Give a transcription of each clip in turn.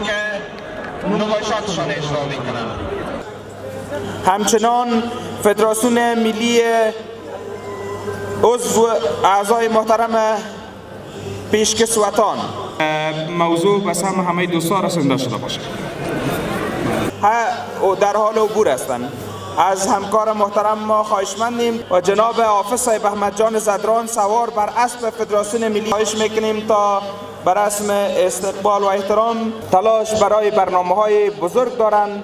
که نمایشاتشان اجرا میکنند. همچنان فدراسیون ملی عضو اعضای محترم پیشکسوتان موضوع به سهم همه دوستان رسانده شده باشه. در حال عبور هستند. از همکار محترم ما خواهشمندیم و جناب حافظ صاحب احمد جان زدران سوار بر اسب فدراسیون ملی خواهش میکنیم تا بر رسم استقبال و احترام تلاش برای برنامه‌های بزرگ دارند.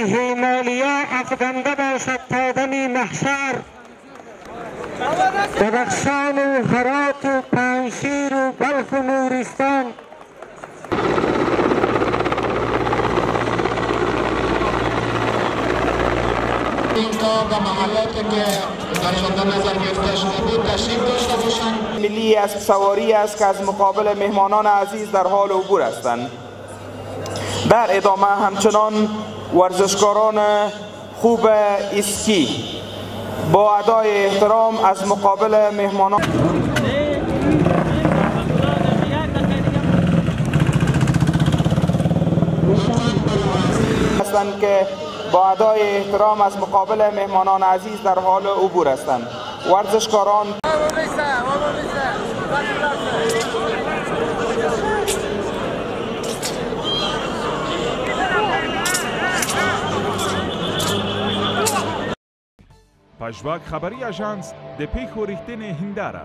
هیمالیا افکنده باشد تا دم محشر، بدخشان و هرات و پنجشیر و بلخ و نورستان اینجا به محلاتی که در نظر گرفته شده تشریف داشته باشند. ملی اسب سواری است که از مقابل مهمانان عزیز در حال عبور هستند. در ادامه همچنان ورزشکاران خوب اسکی با ادای احترام از مقابل مهمانان هستند که با ادای احترام از مقابل مهمانان عزیز در حال عبور هستند. ورزشکاران پژواک خبری اژانس د پیښو ریښتینې هنداره